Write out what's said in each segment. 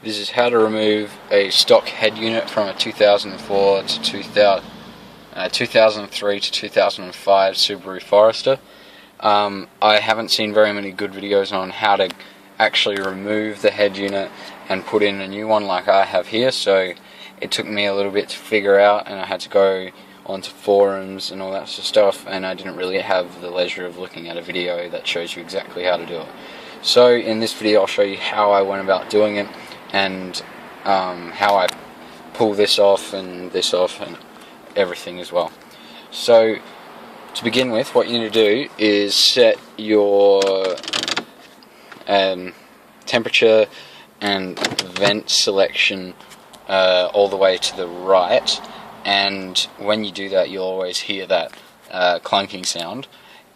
This is how to remove a stock head unit from a 2004 to 2003 to 2005 Subaru Forester. I haven't seen very many good videos on how to actually remove the head unit and put in a new one like I have here, so it took me a little bit to figure out, and I had to go onto forums and all that sort of stuff, and I didn't really have the leisure of looking at a video that shows you exactly how to do it. So in this video I'll show you how I went about doing it, and how I pull this off and everything as well. So to begin with, what you need to do is set your temperature and vent selection all the way to the right, and when you do that you'll always hear that clunking sound,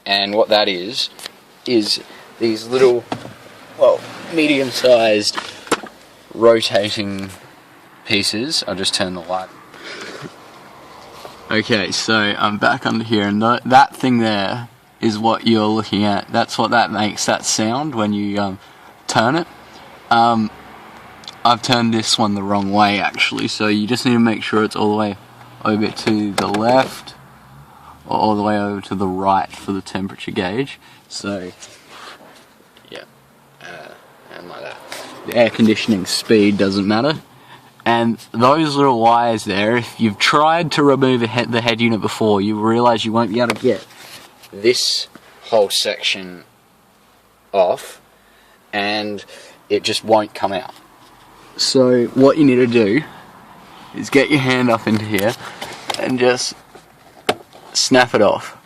and what that is these little, well, medium-sized rotating pieces. I'll just turn the light. Okay, so I'm back under here, and that thing there is what you're looking at. That's what that makes that sound when you turn it. I've turned this one the wrong way actually, so you just need to make sure it's all the way over to the left or all the way over to the right for the temperature gauge. So yeah, and like that. The air conditioning speed doesn't matter. And those little wires there, if you've tried to remove the head unit before, you realise you won't be able to get this whole section off, and it just won't come out. So what you need to do is get your hand up into here and just snap it off.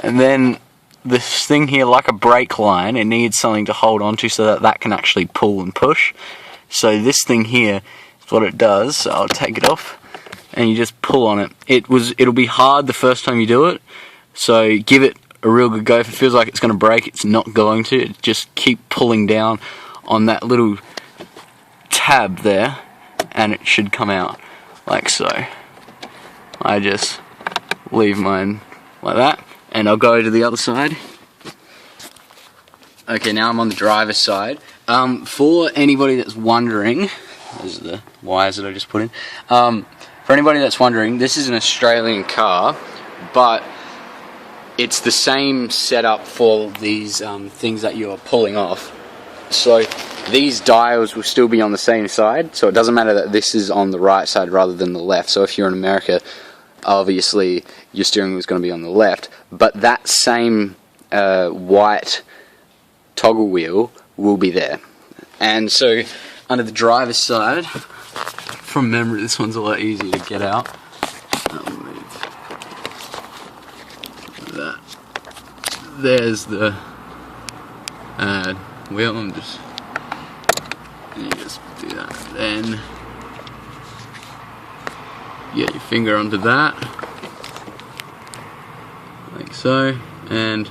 And then this thing here, like a brake line, it needs something to hold onto so that that can actually pull and push. So this thing here is what it does. So I'll take it off and you just pull on it. It'll be hard the first time you do it, so give it a real good go. If it feels like it's going to break, it's not going to. Just keep pulling down on that little tab there and it should come out like so. I just leave mine like that, and I'll go to the other side. Okay, now I'm on the driver's side. For anybody that's wondering, those are the wires that I just put in. For anybody that's wondering, this is an Australian car, but it's the same setup for these things that you are pulling off. So these dials will still be on the same side, so it doesn't matter that this is on the right side rather than the left. So if you're in America, obviously your steering wheel is going to be on the left, but that same white toggle wheel will be there. And so under the driver's side, from memory this one's a lot easier to get out. There's the wheel, and you just do that. Then get your finger onto that, like so, and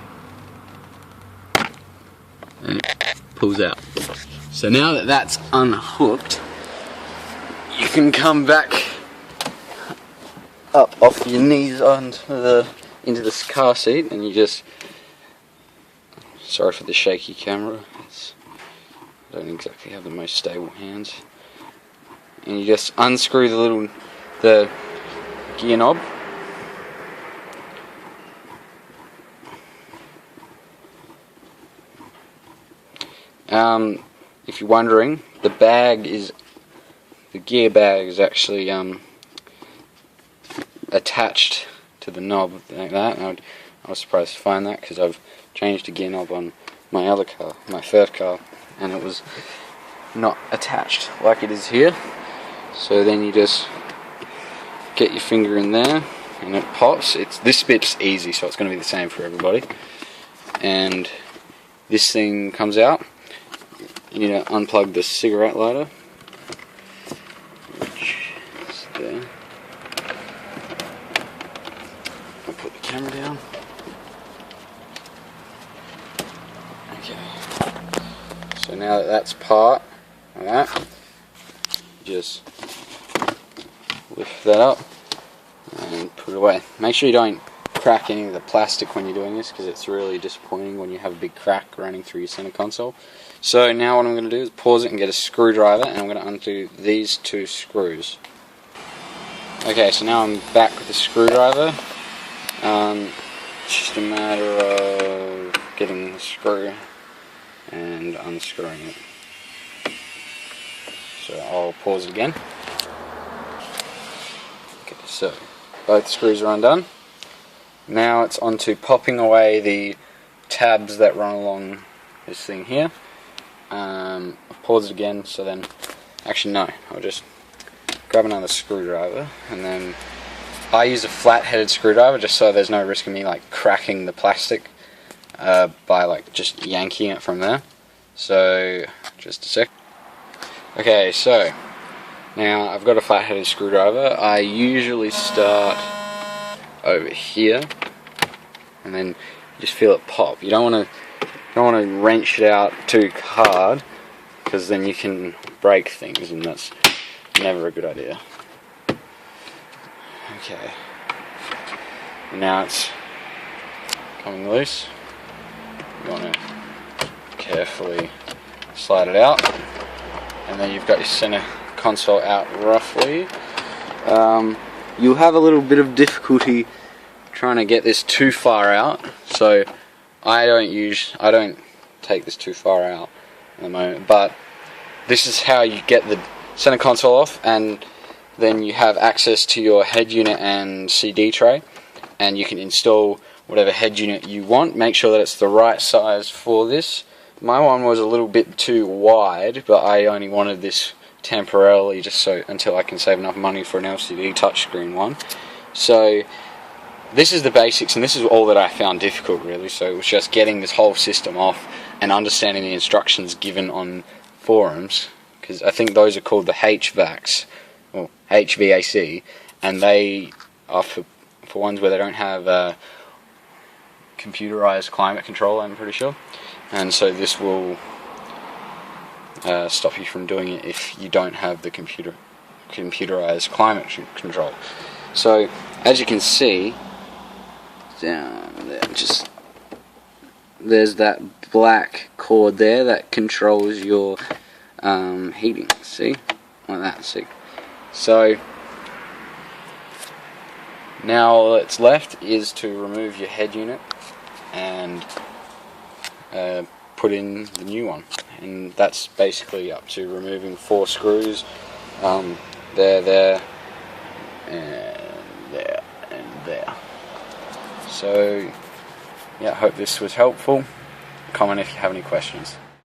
it pulls out. So now that that's unhooked, you can come back up off your knees into this car seat, and you just, sorry for the shaky camera, I don't exactly have the most stable hands, and you just unscrew the gear knob, if you're wondering, the gear bag is actually attached to the knob like that, and I was surprised to find that because I've changed the gear knob on my other car, my first car, and it was not attached like it is here. So then you just get your finger in there and it pops. This bit's easy, so it's going to be the same for everybody. And this thing comes out. You need to unplug the cigarette lighter, which is there. I'll put the camera down. Okay. So now that that's part like that, just lift that up and put it away. Make sure you don't crack any of the plastic when you're doing this, because it's really disappointing when you have a big crack running through your center console. So now what I'm going to do is pause it and get a screwdriver, and I'm going to undo these 2 screws. Okay, so now I'm back with the screwdriver. It's just a matter of getting the screw and unscrewing it. So I'll pause it again. Okay, so both screws are undone. Now it's on to popping away the tabs that run along this thing here. I'll pause it again, so then, actually no, I'll just grab another screwdriver, and then I use a flat-headed screwdriver just so there's no risk of me like cracking the plastic by like just yanking it from there. So just a sec. Okay, so now I've got a flat-headed screwdriver. I usually start over here, and then you just feel it pop. You don't want to wrench it out too hard, because then you can break things, and that's never a good idea. Okay, now it's coming loose. You want to carefully slide it out, and then you've got your center console out roughly. You'll have a little bit of difficulty trying to get this too far out, so I don't take this too far out at the moment, but this is how you get the center console off, and then you have access to your head unit and CD tray, and you can install whatever head unit you want. Make sure that it's the right size for this. My one was a little bit too wide, but I only wanted this temporarily just so until I can save enough money for an LCD touchscreen one. So this is the basics, and this is all that I found difficult really. So it was just getting this whole system off and understanding the instructions given on forums, because I think those are called the HVACs, or HVAC, and they are for ones where they don't have computerized climate control, I'm pretty sure, and so this will stop you from doing it if you don't have the computerized climate control. So as you can see down there, there's that black cord there that controls your heating. See, like that. See. So now all that's left is to remove your head unit and put in the new one, and that's basically up to removing 4 screws. There, and there, and there. So yeah, I hope this was helpful. Comment if you have any questions.